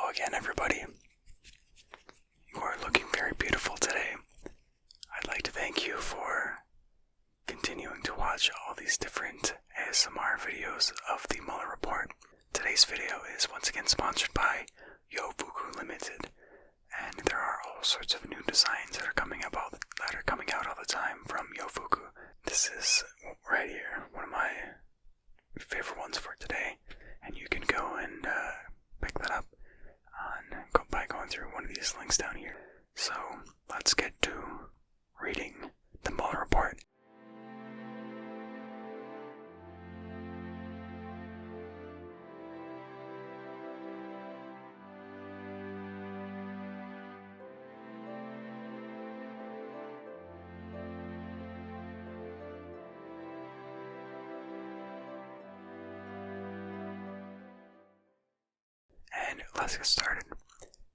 Hello again, everybody. You are looking very beautiful today. I'd like to thank you for continuing to watch all these different ASMR videos of the Mueller Report. Today's video is once again sponsored by Yofuku Limited, and there are all sorts of new designs that are coming out all the time from Yofuku. This is right here, one of my favorite ones for today, and you can go and pick that up by going through one of these links down here. So let's get to reading the Mueller Report. And let's get started.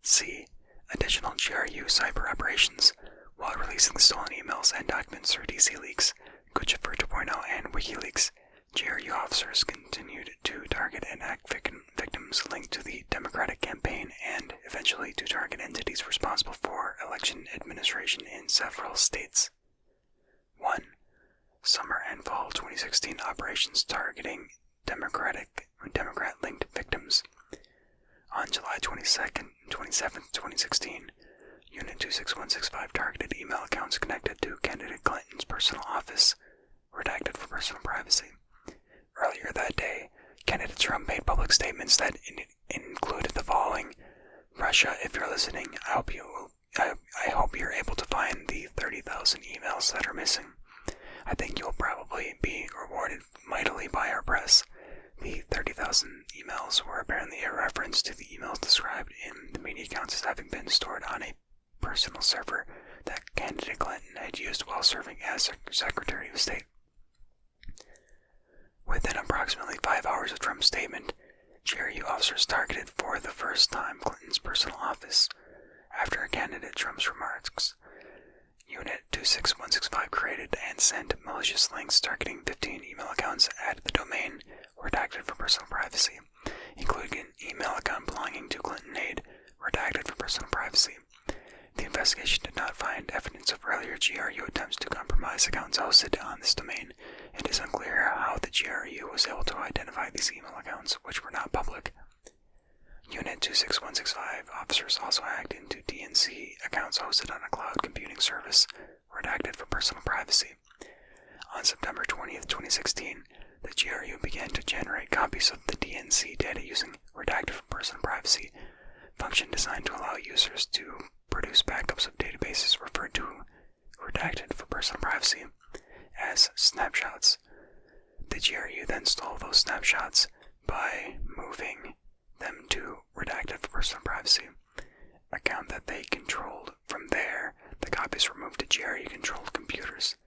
C. Additional GRU cyber operations. While releasing the stolen emails and documents through DC Leaks, Guccifer 2.0, and WikiLeaks, GRU officers continued to target and act victims linked to the Democratic campaign and eventually to target entities responsible for election administration in several states. 1. Summer and Fall 2016 operations targeting Democrat-linked victims. On July 27, 2016, Unit 26165 targeted email accounts connected to candidate Clinton's personal office, redacted for personal privacy. Earlier that day, candidate Trump made public statements that included the following: Russia, if you're listening, I hope you're able to find the 30,000 emails that are missing. I think you'll probably be rewarded mightily by our press. The 30,000 emails were apparently a reference to the emails described in the media accounts as having been stored on a personal server that candidate Clinton had used while serving as Secretary of State. Within approximately 5 hours of Trump's statement, GRU officers targeted for the first time Clinton's personal office. After candidate Trump's remarks, Unit 26165 created and sent malicious links targeting 15 email accounts at the domain redacted for personal privacy, including an email account belonging to Clinton aide, redacted for personal privacy. The investigation did not find evidence of earlier GRU attempts to compromise accounts hosted on this domain. It is unclear how the GRU was able to identify these email accounts, which were not public. Unit 26165 officers also hacked into DNC accounts hosted on a cloud computing service, redacted for personal privacy. On September 20th, 2016, the GRU began to generate copies of the DNC data using redacted for personal privacy function designed to allow users to produce backups of databases referred to redacted for personal privacy as snapshots. The GRU then stole those snapshots by moving them to redacted for personal privacy account that they controlled. From there, the copies were moved to GRU-controlled computers.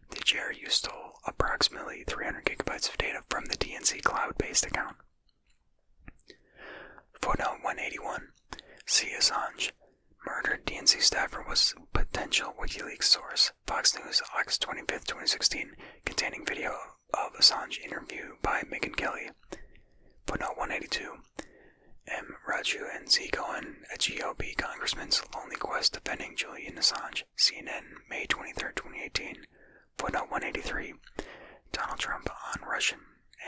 The GRU stole approximately 300 gigabytes of data from the DNC cloud-based account. Footnote 181. C. Assange. Murdered DNC staffer was potential WikiLeaks source. Fox News, August 25th, 2016, containing video of Assange interview by Megyn Kelly. Footnote 182. M. Raju and Z. Cohen, a GOP congressman's lonely quest defending Julian Assange. CNN, May 23, 2018. Footnote 183. Donald Trump on Russian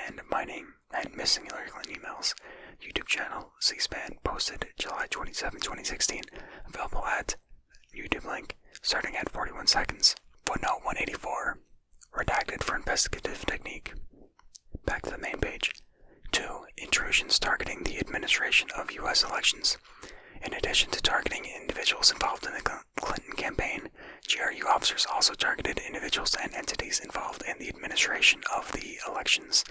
and mining and missing Hillary Clinton emails. YouTube channel C-SPAN posted July 27, 2016. Available at YouTube link starting at 41 seconds. Footnote 184. Redacted for investigative technique. Back to the main page. 2. Intrusions targeting the administration of U.S. elections. In addition to targeting individuals involved in the Clinton campaign, GRU officers also targeted individuals and entities involved in the administration of the elections.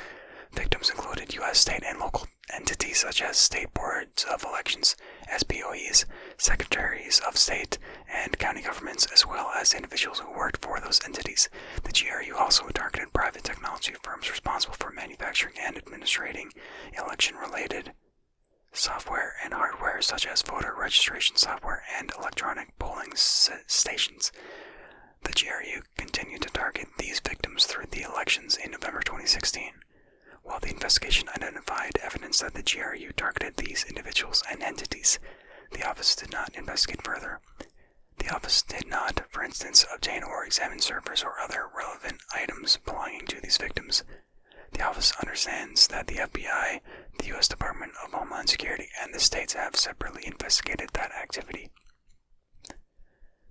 Victims included U.S. state and local entities such as state boards of elections, SBOEs, secretaries of state, and county governments, as well as individuals who worked for those entities. The GRU also targeted private technology firms responsible for manufacturing and administrating election-related software and hardware such as voter registration software and electronic polling stations. The GRU continued to target these victims through the elections in November 2016. While the investigation identified evidence that the GRU targeted these individuals and entities, office did not investigate further. The office did not, for instance, obtain or examine servers or other relevant items belonging to these victims. The office understands that the FBI, the U.S. Department of Homeland Security, and the states have separately investigated that activity.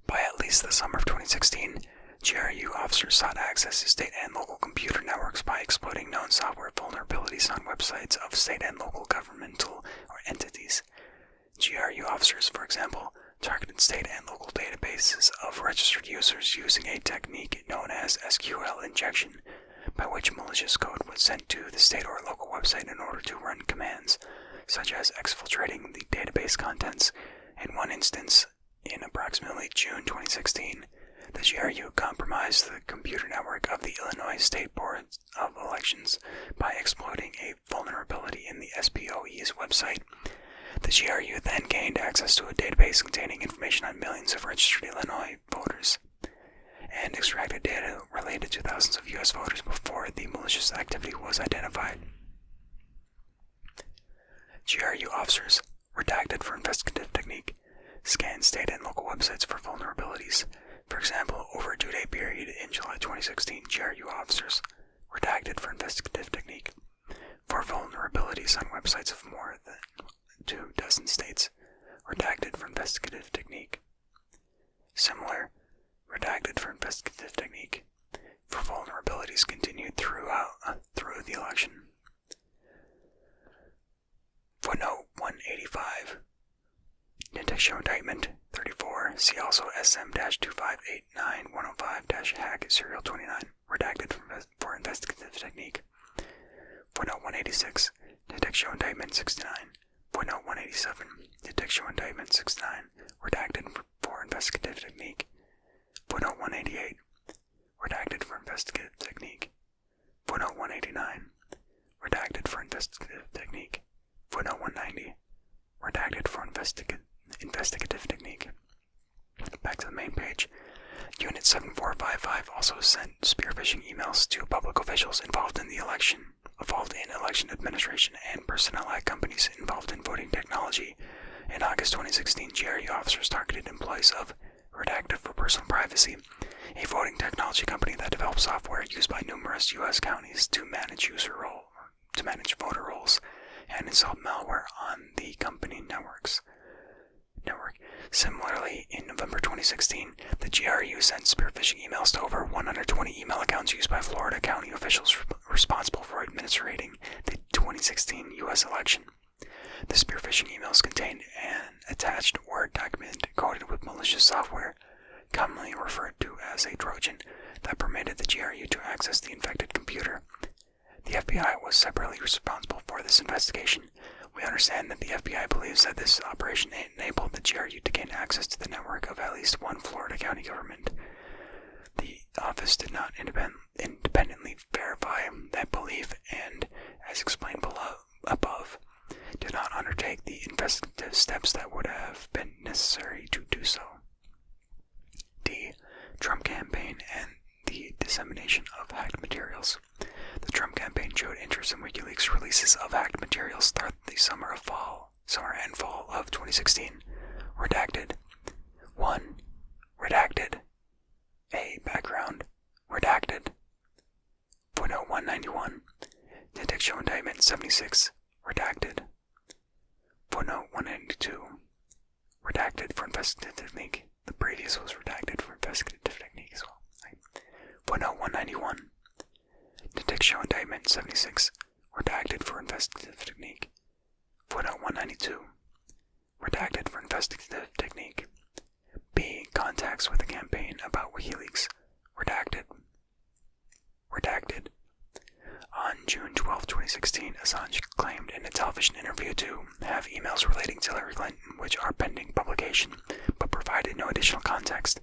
By at least the summer of 2016, GRU officers sought access to state and local computer networks by exploiting known software vulnerabilities on websites of state and local governmental entities. GRU officers, for example, targeted state and local databases of registered users using a technique known as SQL injection, by which malicious code was sent to the state or local website in order to run commands, such as exfiltrating the database contents. In one instance, in approximately June 2016, the GRU compromised the computer network of the Illinois State Board of Elections by exploiting a vulnerability in the SPOE's website. The GRU then gained access to a database containing information on millions of registered Illinois voters and extracted data related to thousands of U.S. voters before the malicious activity was identified. GRU officers, redacted for investigative technique, scanned state and local websites for vulnerabilities. For example, over a 2-day period in July 2016, GRU officers, redacted for investigative technique, for vulnerabilities on websites of more than 24 states, redacted for investigative technique. Similar, redacted for investigative technique, for vulnerabilities continued through the election. Footnote 185. Index show indictment 34. See also SM-2589105-hack serial 29. Redacted for investigative technique. Footnote 186. Index show indictment 69. Footnote 187. Index show indictment 69. Redacted for investigative technique. Footnote 188. Redacted for investigative technique. Footnote 189. Redacted for investigative technique. Footnote 190. Redacted for investigative technique. Back to the main page. Unit 7455 also sent spear phishing emails to public officials involved in election administration and personnel at companies involved in voting technology. In August 2016, GRU officers targeted employees of Redacted for Personal Privacy, a voting technology company that develops software used by numerous U.S. counties to manage voter rolls and installed malware on the company network. Similarly, in November 2016, the GRU sent spear phishing emails to over 120 email accounts used by Florida county officials responsible for administrating the 2016 U.S. election. The spear phishing emails contained an attached Word document coded with malicious software, commonly referred to as a Trojan, that permitted the GRU to access the infected computer. The FBI was separately responsible for this investigation. We understand that the FBI believes that this operation enabled the GRU to gain access to the network of at least one Florida county government. The office did not independently verify that belief and, as explained above, did not undertake the investigative steps that would have been necessary to do so. D. Trump campaign and the dissemination of hacked materials. The Trump campaign showed interest in WikiLeaks releases of hacked materials throughout the summer and fall of 2016. Redacted. 1. Redacted. A. Background. Redacted. Footnote 191. Index show indictment 76. Redacted. Footnote 192. Redacted for investigative technique. The previous was redacted for investigative technique as well. Footnote 191. Index show indictment 76. Redacted for investigative technique. Footnote 192. Redacted for investigative technique. B. Contacts with the campaign about WikiLeaks. Redacted. Redacted. On June 12, 2016, Assange claimed in a television interview to have emails relating to Hillary Clinton which are pending publication, but provided no additional context.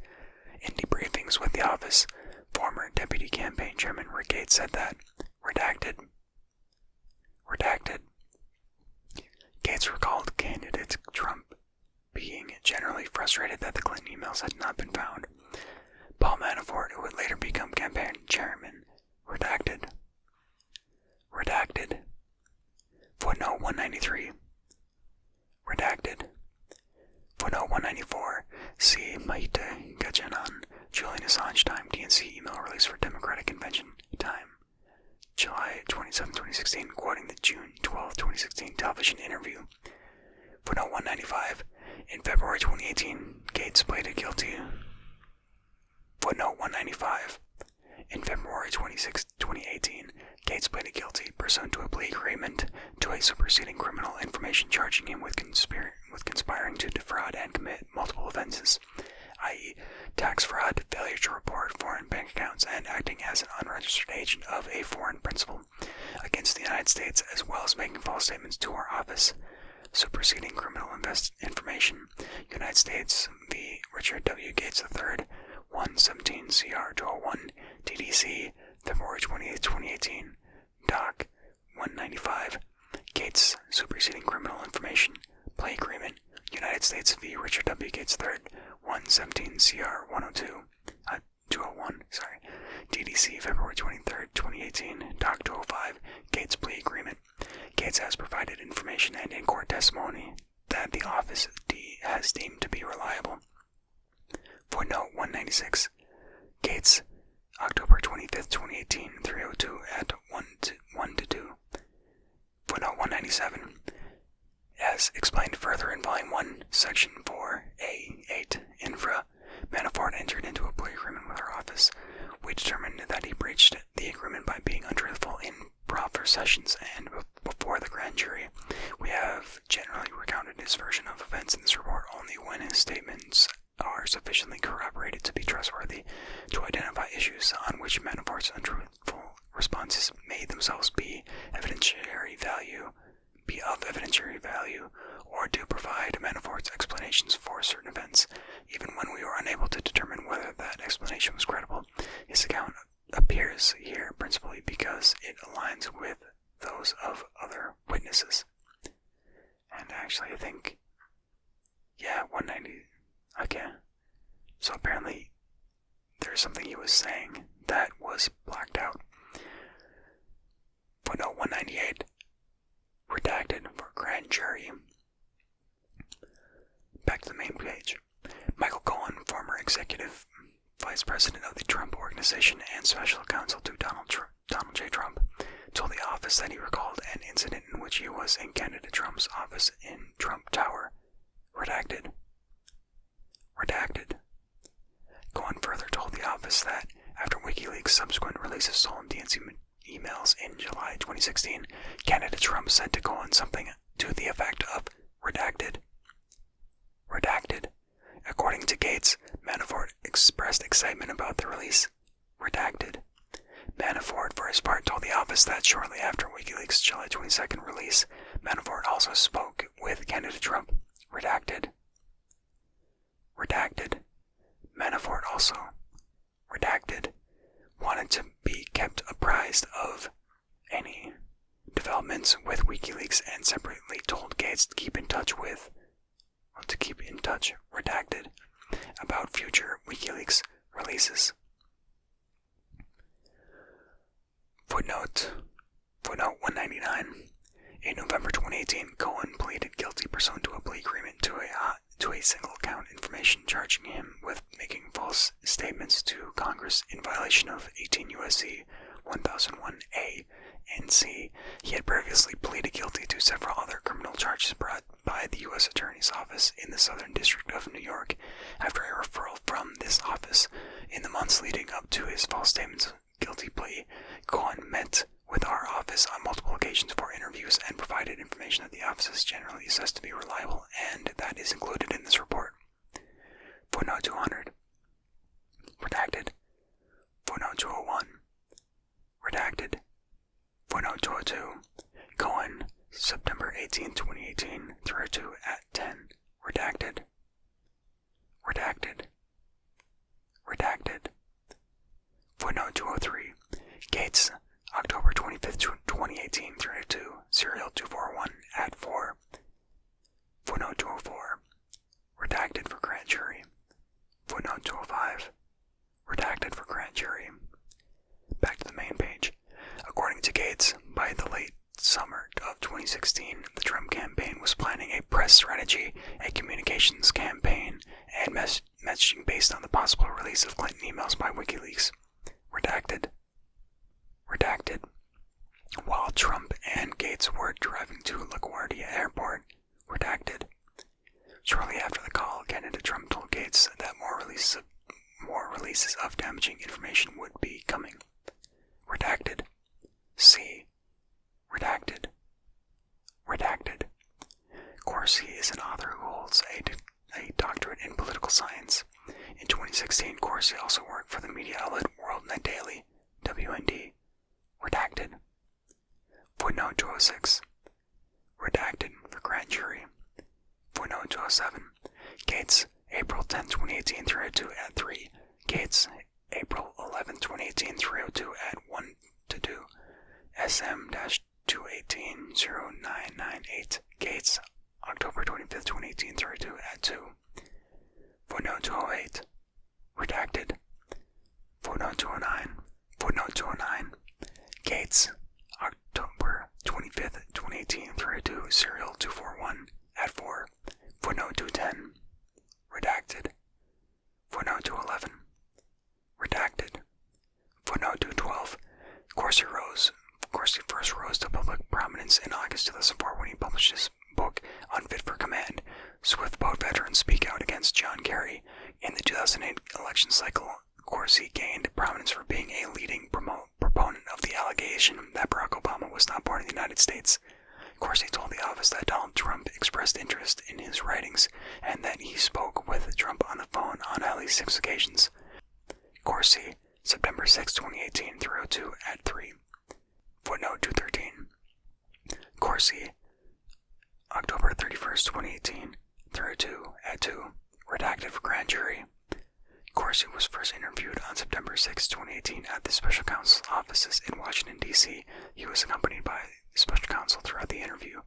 In debriefings with the office, former Deputy Campaign Chairman Rick Gates said that, redacted. Gates recalled candidate Trump being generally frustrated that the Clinton emails had not been found. Paul Manafort, who would later become campaign chairman, redacted. Footnote 193. Redacted. C. Maite Gajanan, Julian Assange time, DNC email release for Democratic Convention time. July 27, 2016, quoting the June 12, 2016 television interview. Footnote 195. In February 2018, Gates pleaded guilty. Footnote 195. In February 26, 2018, Gates pleaded guilty pursuant to a plea agreement to a superseding criminal information charging him with conspiring to defraud and commit multiple offenses, i.e., tax fraud, failure to report foreign bank accounts, and acting as an unregistered agent of a foreign principal against the United States, as well as making false statements to our office. Superseding criminal information, United States v. Richard W. Gates III, 117 CR 201, DDC, February 28, 2018, Doc 195, Gates Superseding Criminal Information, Plea Agreement, United States v. Richard W. Gates III, 117 CR 201, DDC, February 23, 2018, Doc 205, Gates Plea Agreement. Gates has provided information and in-court testimony that the office has deemed to be reliable. Footnote 196. Gates, October 25th, 2018, 302 at 1 to 2. Footnote 197. As explained further in Volume 1, Section 4A8, Infra, Manafort entered into a plea agreement with our office. We determined that he breached the agreement by being untruthful in proffer sessions and before the grand jury. We have generally recounted his version of events in this report only when his statements are sufficiently corroborated to be trustworthy to identify issues on which Manafort's untruthful responses may themselves be of evidentiary value, or to provide Manafort's explanations for certain events, even when we were unable to determine whether that explanation was credible. His account appears here principally because it aligns with those of other witnesses. And actually, I think, 190. Okay. So apparently, there's something he was saying that was blacked out. Footnote 198. Redacted for grand jury. Back to the main page. Michael Cohen, former executive vice president of the Trump Organization and special counsel to Donald J. Trump, told the office that he recalled an incident in which he was in candidate Trump's office in Trump Tower. Redacted. Cohen further told the office that after WikiLeaks' subsequent release of stolen DNC emails in July 2016, candidate Trump said to Cohen something to the effect of redacted. According to Gates, Manafort expressed excitement about the release. Redacted. Manafort, for his part, told the office that shortly after WikiLeaks' July 22nd release, Manafort also spoke with candidate Trump. Redacted. Manafort also, redacted, wanted to be kept apprised of any developments with WikiLeaks and separately told Gates to keep in touch, redacted, about future WikiLeaks releases. Footnote 199. In November 2018, Cohen pleaded guilty pursuant to a plea agreement to a single count information charging him with making false statements to Congress in violation of 18 U.S.C. 1001A and C. He had previously pleaded guilty to several other criminal charges brought by the U.S. Attorney's Office in the Southern District of New York. After a referral from this office in the months leading up to his false statements guilty plea, Cohen met with our office on multiple occasions for interviews and provided information that the office is generally assessed to be reliable, and that is included in this report. Footnote 200. Redacted. Footnote 201. Redacted. Footnote 202. Cohen, September 18, 2018, 302 at 10. Redacted. Footnote 203. Gates, October 25th, 2018, 302, serial 241 at 4. Footnote 204. Redacted for grand jury. Footnote 205. Redacted for grand jury. Back to the main page. According to Gates, by the late summer of 2016, the Trump campaign was planning a press strategy, a communications campaign, and messaging based on the possible release of Clinton emails by WikiLeaks. Redacted. Redacted. While Trump and Gates were driving to LaGuardia Airport. Redacted. Shortly after the call, candidate Trump told Gates that more releases of damaging information would be coming. Redacted. C. Redacted. Redacted. Corsi is an author who holds a doctorate in political science. In 2016, Corsi also worked for the media outlet World Net Daily, WND. Redacted. Footnote 206. Redacted for grand jury. Footnote 207. Gates, April 10, 2018, 302 at 3. Gates, April 11, 2018, 302 at 1 to 2. SM-218-0998. Gates, October 25, 2018, 302 at 2. Footnote 208. Redacted. Footnote 209. Footnote 209. Gates, October 25th, 2018, 302, serial 241 at 4. Footnote 210. Redacted. Footnote 211. Redacted. Footnote 212. Corsi first rose to public prominence in August 2004 when he published his book Unfit for Command. Swift boat veterans speak out against John Kerry. In the 2008 election cycle, Corsi gained prominence for being a leading proponent of the allegation that Barack Obama was not born in the United States. Corsi told the office that Donald Trump expressed interest in his writings and that he spoke with Trump on the phone on at least 6 occasions. Corsi, September 6, 2018, 302 at 3. Footnote 213. Corsi, October 31st, 2018, 302 at 2. Redacted for grand jury. Corsi was first interviewed on September 6, 2018 at the Special Counsel's offices in Washington, D.C. He was accompanied by Special Counsel throughout the interview.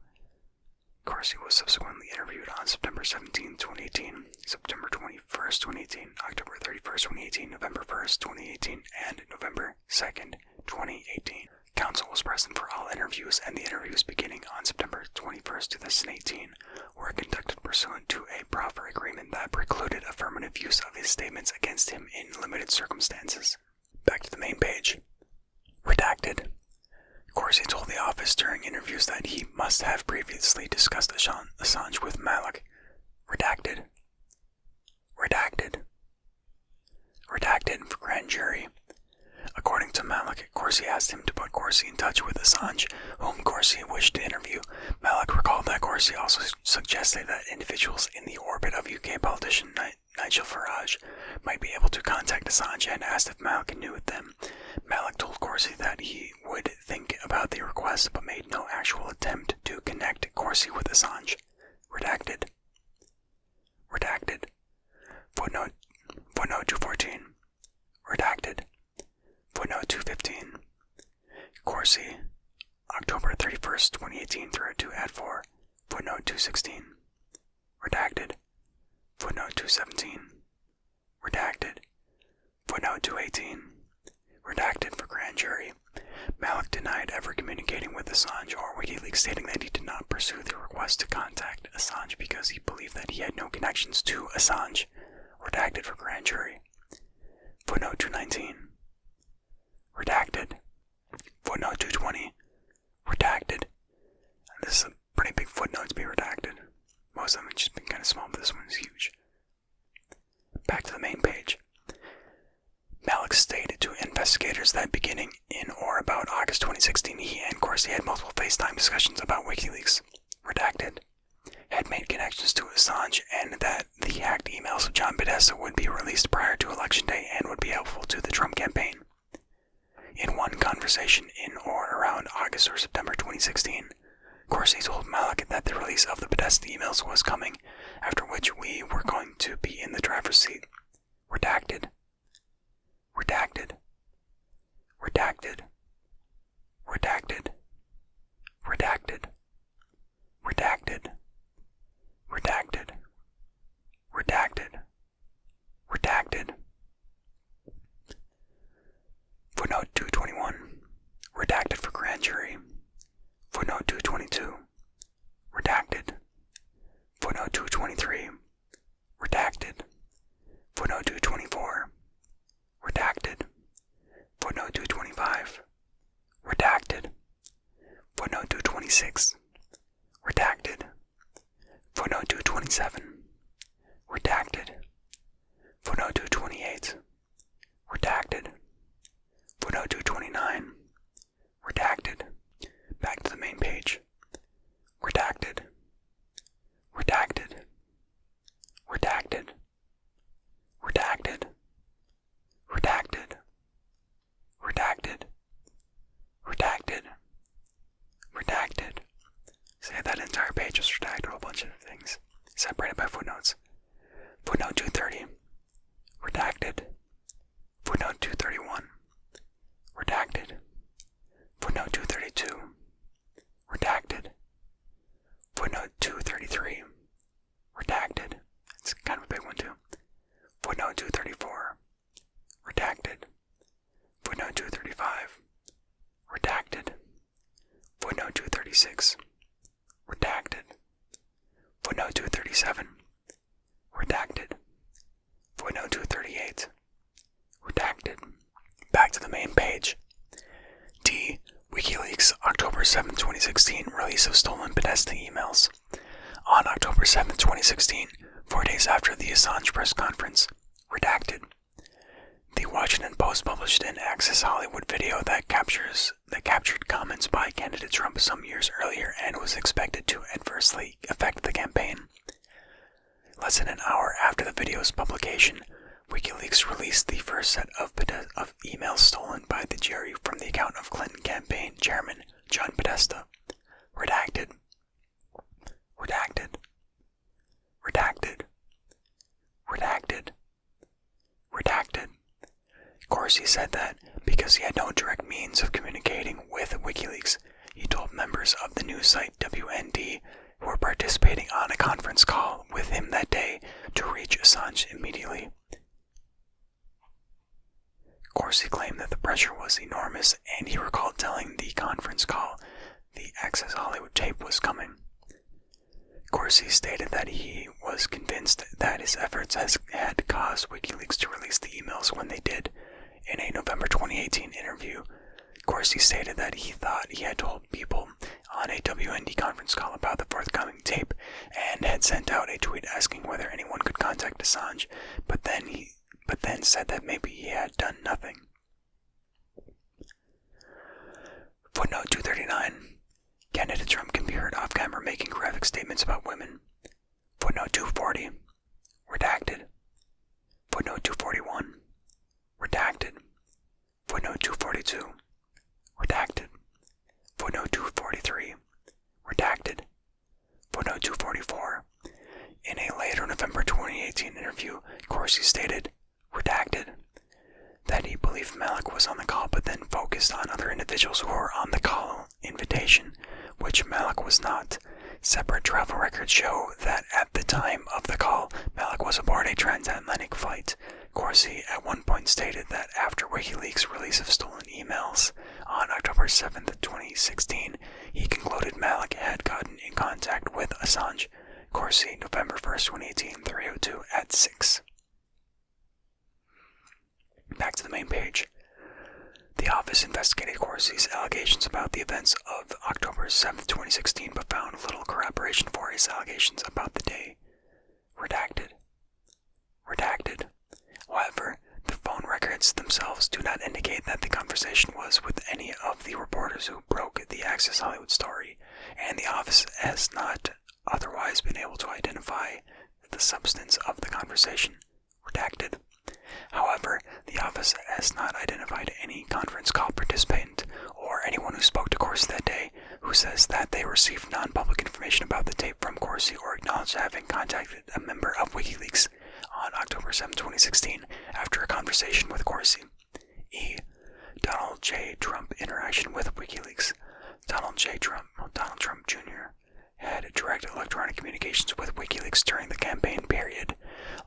Corsi was subsequently interviewed on September 17, 2018, September 21st, 2018, October 31st, 2018, November 1st, 2018, and November 2nd, 2018. Counsel was present for all interviews, and the interviews beginning on September 21st, 2018 were conducted pursuant to a proffer agreement that precluded affirmative use of his statements against him in limited circumstances. Back to the main page. Redacted. Corsi told the office during interviews that he must have previously discussed Assange with Malek. Redacted. Redacted. Redacted for grand jury. According to Malek, Corsi asked him to put Corsi in touch with Assange, whom Corsi wished to interview. Malek recalled that Corsi also suggested that individuals in the orbit of UK politician Nigel Farage might be able to contact Assange and asked if Malek knew them. Malek told Corsi that he would think about the request but made no actual attempt to connect Corsi with Assange. Redacted. Redacted. Footnote 214. Redacted. Footnote 215. Corsi, October 31st, 2018, 302 at 4. Footnote 216. Redacted. Footnote 217. Redacted. Footnote 218. Redacted for grand jury. Malek denied ever communicating with Assange or WikiLeaks, stating that he did not pursue the request to contact Assange because he believed that he had no connections to Assange. Redacted for grand jury. Footnote 219. Redacted. Footnote 220. Redacted. This is a pretty big footnote to be redacted. Most of them have just been kind of small, but this one is huge. Back to the main page. Malek stated to investigators that beginning in or about August 2016, he and Corsi had multiple FaceTime discussions about WikiLeaks. Redacted. Had made connections to Assange and that the hacked emails of John Podesta would be released prior to Election Day and would be helpful to the Trump campaign. In one conversation in or around August or September 2016, Corsi told Malek that the release of the Podesta emails was coming, after which we were going to be in the driver's seat. Redacted. Redacted. Redacted. Redacted. Redacted. Redacted. Redacted. Redacted. Redacted. Footnote 221. Redacted for grand jury. Footnote 222. Redacted. Footnote 223. Redacted. Footnote 227. Redacted. Footnote 228. Redacted. Footnote 229. Redacted. Back to the main page. Redacted. Redacted. Redacted. Redacted. Redacted. Redacted. Redacted. Redacted. Say that entire page was redacted, a whole bunch of things, separated by footnotes. Footnote 230. Redacted. Footnote 231. Redacted. Footnote 232. Redacted. Footnote 233. Redacted. It's kind of a big one too. Footnote 234. Redacted. Footnote 235. Redacted. Footnote 236. Redacted. Footnote 237. Redacted. Footnote 238. Redacted. Back to the main page. D. WikiLeaks, October 7, 2016, release of stolen Podesta emails. On October 7, 2016, 4 days after the Assange press conference, redacted. The Washington Post published an Access Hollywood video that captured comments by candidate Trump some years earlier and was expected to adversely affect the campaign. Less than an hour after the video's publication, WikiLeaks released the first set of emails stolen by the jury from the account of Clinton campaign chairman John Podesta. Redacted. Redacted. Redacted. Redacted. Redacted. Corsi said that because he had no direct means of communicating with WikiLeaks, he told members of the news site WND who were participating on a conference call with him that day to reach Assange immediately. Corsi claimed that the pressure was enormous, and he recalled telling the conference call the Access Hollywood tape was coming. Corsi stated that he was convinced that his efforts had caused WikiLeaks to release the emails when they did. In a November 2018 interview, Corsi stated that he thought he had told people on a WND conference call about the forthcoming tape and had sent out a tweet asking whether anyone could contact Assange, but then said that maybe he had done nothing. Footnote 239. Candidate Trump can be heard off camera making graphic statements about women. Footnote 240. Redacted. Footnote 241. Redacted. Footnote 242. Redacted. Footnote 243. Redacted. Footnote 244. In a later November 2018 interview, Corsi stated, redacted, that he believed Malik was on the call but then focused on other individuals who were on the call invitation, which Malik was not. Separate travel records show that at the time of the call, Malik was aboard a transatlantic flight. Corsi at one point stated that after WikiLeaks' release of stolen emails on October 7, 2016, he concluded Malik had gotten in contact with Assange. Corsi, November 1st, 2018, 3:02 at 6. Back to the main page. The office investigated Corsi's allegations about the events of October 7, 2016, but found little corroboration for his allegations about the day. Redacted. Redacted. However, the phone records themselves do not indicate that the conversation was with any of the reporters who broke the Access Hollywood story, and the office has not otherwise been able to identify the substance of the conversation. Redacted. However, the office has not identified any conference call participant or anyone who spoke to Corsi that day who says that they received non-public information about the tape from Corsi or acknowledged having contacted a member of WikiLeaks on October 7, 2016 after a conversation with Corsi. E. Donald J. Trump interaction with WikiLeaks. Donald Trump Jr. had direct electronic communications with WikiLeaks during the campaign period.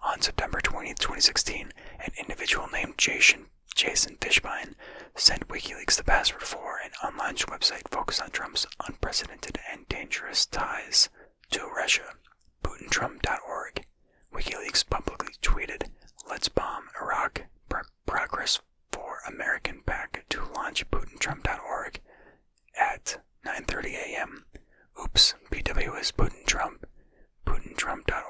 On September 20, 2016, an individual named Jason Fishbein sent WikiLeaks the password for an online website focused on Trump's unprecedented and dangerous ties to Russia. PutinTrump.org. WikiLeaks publicly tweeted, "Let's bomb Iraq. Progress for American PAC to launch PutinTrump.org at 9:30 a.m. Oops, PW is Putin Trump. PutinTrump.org.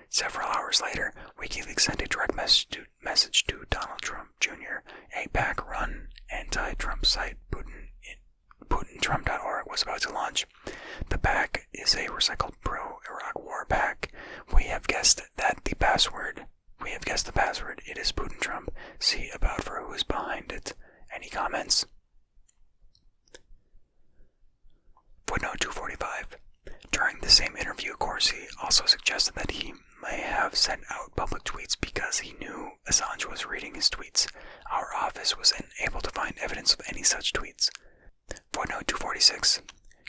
Several hours later, WikiLeaks sent a direct message to Donald Trump Jr. A PAC-run anti-Trump site, PutinTrump.org, was about to launch. The PAC is a recycled pro-Iraq war PAC. We have guessed the password. It is Putin Trump. See about for who is behind it. Any comments? Footnote 245. During the same interview, Corsi also suggested that he may have sent out public tweets because he knew Assange was reading his tweets. Our office was unable to find evidence of any such tweets. Footnote 246.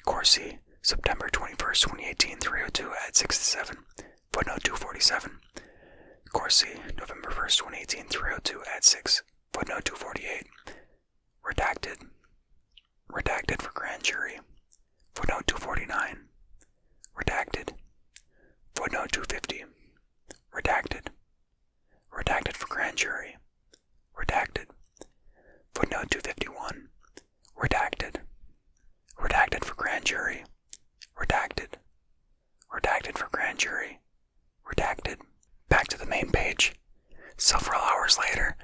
Corsi, September 21st, 2018, 3:02 at 67. Footnote 247. Corsi, November 1st, 2018, 3:02 at 6. Footnote 248. Redacted. Redacted for grand jury. Footnote 249. Redacted. Footnote 250. Redacted. Redacted for grand jury. Redacted. Footnote 251. Redacted. Redacted for grand jury. Redacted. Redacted for grand jury. Redacted. Back to the main page. Several hours later,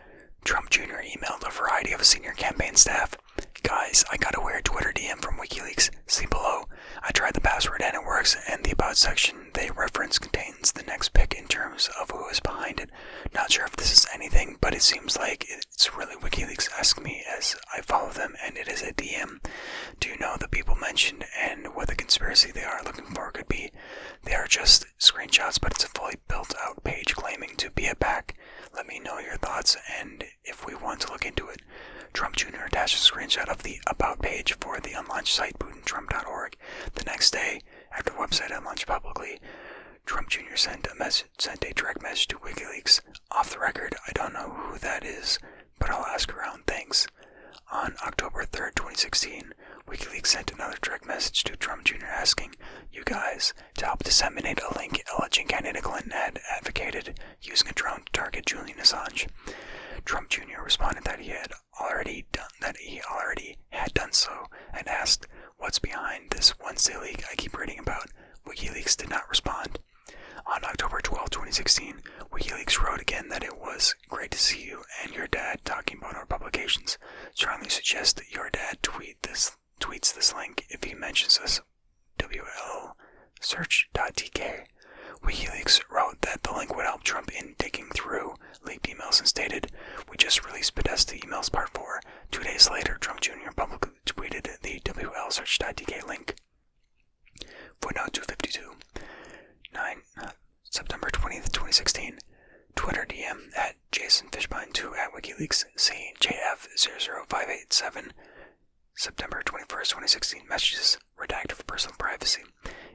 Trump Jr. emailed a variety of his senior campaign staff. Guys, I got a weird Twitter DM from WikiLeaks. See below. I tried the password and it works, and the About section they reference contains the next pick in terms of who is behind it. Not sure if this is anything, but it seems like it's really WikiLeaks. Ask me as I follow them, and it is a DM. Do you know the people mentioned and what the conspiracy they are looking for could be? They are just screenshots, but it's a fully built out page claiming to be a PAC. Let me know your thoughts and if we want to look into it. Trump Jr. attached a screenshot of the About page for the unlaunched site PutinTrump.org. The next day, after the website unlaunched publicly, Trump Jr. sent a direct message to WikiLeaks. Off the record, I don't know who that is, but I'll ask around. Thanks. On October 3rd, 2016, WikiLeaks sent another direct message to Trump Jr. asking you guys to help disseminate a link alleging candidate Clinton had advocated using a drone to target Julian Assange. Trump Jr. responded that he already had done so and asked, "What's behind this Wednesday leak I keep reading about?" WikiLeaks did not respond. On October 12, 2016, WikiLeaks wrote again that it was great to see you and your dad talking about our publications. Strongly suggest that your dad tweets this link if he mentions us. WLSearch.tk. WikiLeaks wrote that the link would help Trump in digging through leaked emails and stated, "We just released Podesta Emails Part 4. 2 days later, Trump Jr. publicly tweeted the WLSearch.tk link." Footnote 252. September 20th, 2016. Twitter DM at JasonFishbine2 at WikiLeaks. See JF00587. September 21st, 2016. Messages redacted for personal privacy.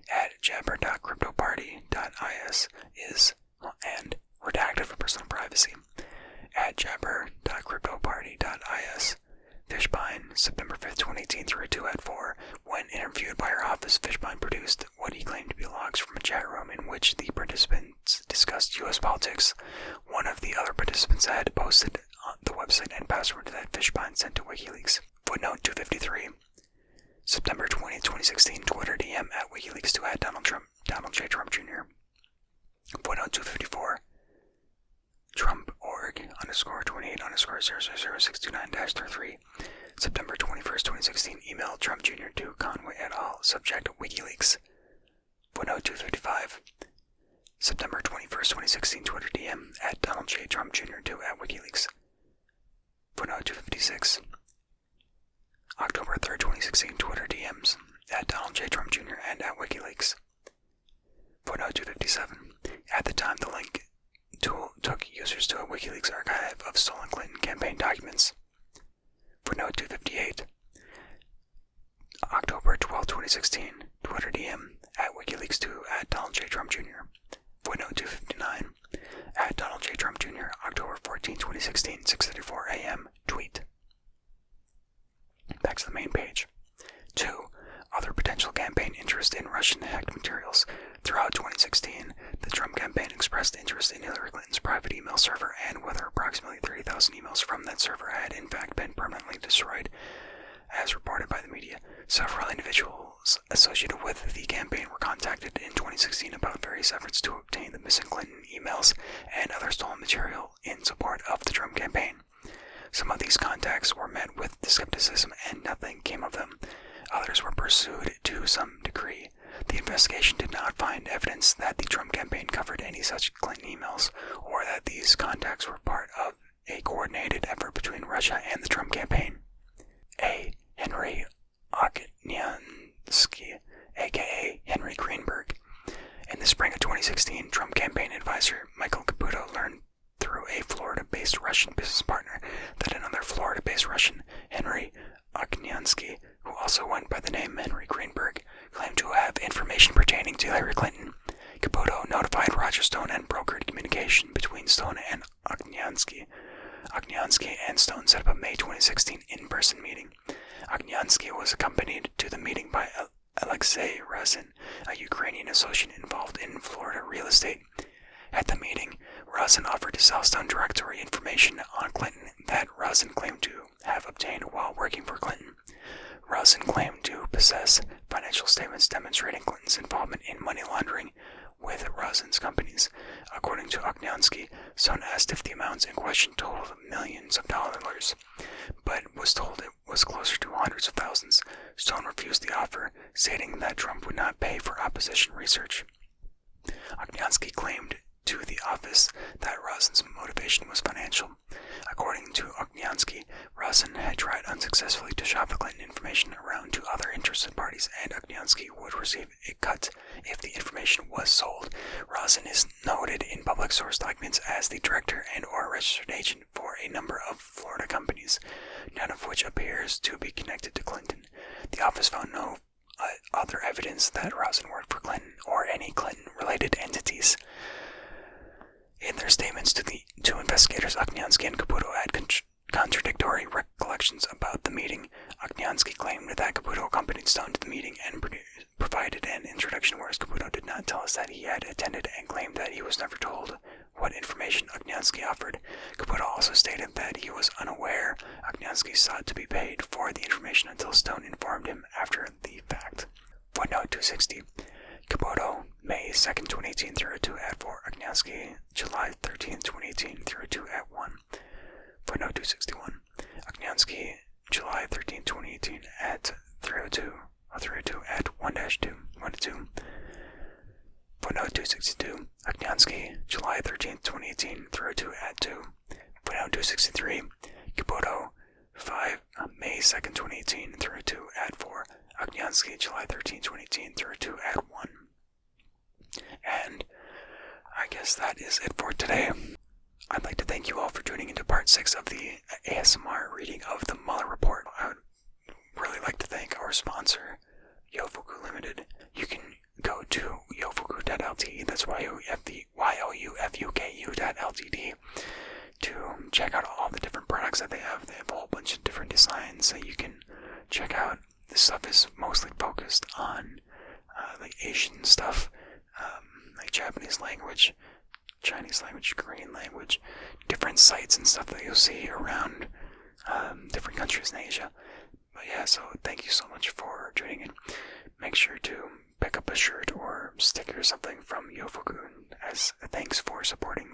At jabber.cryptoparty.is is and redacted for personal privacy. At jabber.cryptoparty.is. Fishbine, September 5th, 2018, 3:02 at 4. When interviewed by our office, Fishbine produced what he claimed to be logs from a chat room in which the participants discussed U.S. politics. One of the other participants had posted the website and password that Fishbine sent to WikiLeaks. Footnote 253. September 20th, 2016, Twitter DM at WikiLeaks2 at Donald J. Trump Jr. Footnote 254. Trump.org_28_0000629-33. September 21st, 2016, email Trump Jr. to Conway et al. Subject WikiLeaks. Footnote 255. September 21st, 2016, Twitter DM at Donald J. Trump Jr. at WikiLeaks. Footnote 256. October 3rd, 2016, Twitter DMs at Donald J. Trump Jr. and at WikiLeaks. Footnote 257. At the time, the link tool took users to a WikiLeaks archive of stolen Clinton campaign documents. Footnote 258. October 12, 2016, Twitter DM at WikiLeaks2 at Donald J. Trump Jr. Footnote 259. At Donald J. Trump Jr., October 14, 2016, 6:34 a.m. Tweet. Back to the main page. 2. Other potential campaign interest in Russian-hacked materials. Throughout 2016, the Trump campaign expressed interest in Hillary Clinton's private email server and whether approximately 30,000 emails from that server had in fact been permanently destroyed. As reported by the media, several individuals officials associated with the campaign were contacted in 2016 about various efforts to obtain the missing Clinton emails and other stolen material in support of the Trump campaign. Some of these contacts were met with skepticism and nothing came of them. Others were pursued to some degree. The investigation did not find evidence that the Trump campaign covered any such Clinton emails, or that these contacts were part of a coordinated effort between Russia and the Trump campaign. A. Henry Okniansky, aka Henry Greenberg. In the spring of 2016, Trump campaign advisor Michael Caputo learned through a Florida-based Russian business partner that another Florida-based Russian, Henry Okniansky, who also went by the name Henry Greenberg, claimed to have information pertaining to Hillary Clinton. Caputo notified Roger Stone and brokered communication between Stone and Okniansky. Okniansky and Stone set up a May 2016 in-person meeting. Okniansky was accompanied to the meeting by Alexei Razin, a Ukrainian associate involved in Florida real estate. At the meeting, Razin offered to sell Stone directory information on Clinton that Razin claimed to have obtained while working for Clinton. Razin claimed to possess financial statements demonstrating Clinton's involvement in money laundering with Razin's companies. According to Okniansky, Stone asked if the amounts in question totaled millions of dollars, but was told it was closer to hundreds of thousands. Stone refused the offer, stating that Trump would not pay for opposition research. Okniansky claimed to the office that Razin's motivation was financial. According to Okniansky, Razin had tried unsuccessfully to shop the Clinton information around to other interested parties, and Okniansky would receive a cut if the information was sold. Razin is noted in public source documents as the director and or registered agent for a number of Florida companies, none of which appears to be connected to Clinton. The office found no other evidence that Razin worked for Clinton or any Clinton-related entities. In their statements to investigators, Okniansky and Caputo had contradictory recollections about the meeting. Okniansky claimed that Caputo accompanied Stone to the meeting and provided an introduction, whereas Caputo did not tell us that he had attended and claimed that he was never told what information Okniansky offered. Caputo also stated that he was unaware Okniansky sought to be paid for the information until Stone informed him after the fact. Footnote 260. Kyoto, May 2nd, 2018, 302 at 4. Okniansky, July 13th, 2018, 302 at 1. Footnote 261. Okniansky, July 13th, 2018 at 302 at 1-2. 1-2. Footnote 262. Okniansky, July 13th, 2018, 302 at 2. Footnote 263. Kyoto, May 2nd, 2018, 302 at 4. Okniansky, July 13th, 2018, 302 at 1. And I guess that is it for today. I'd like to thank you all for tuning into part 6 of the ASMR reading of the Mueller Report. I would really like to thank our sponsor, Yofuku Limited. You can go to yofuku.ltd, that's YOUFUKU.ltd, to check out all the different products that they have. They have a whole bunch of different designs that you can check out. This stuff is mostly focused on like Asian stuff, like Japanese language, Chinese language, Korean language, different sites and stuff that you'll see around different countries in Asia. But yeah, so thank you so much for tuning in. Make sure to pick up a shirt or sticker or something from Yofuku as thanks for supporting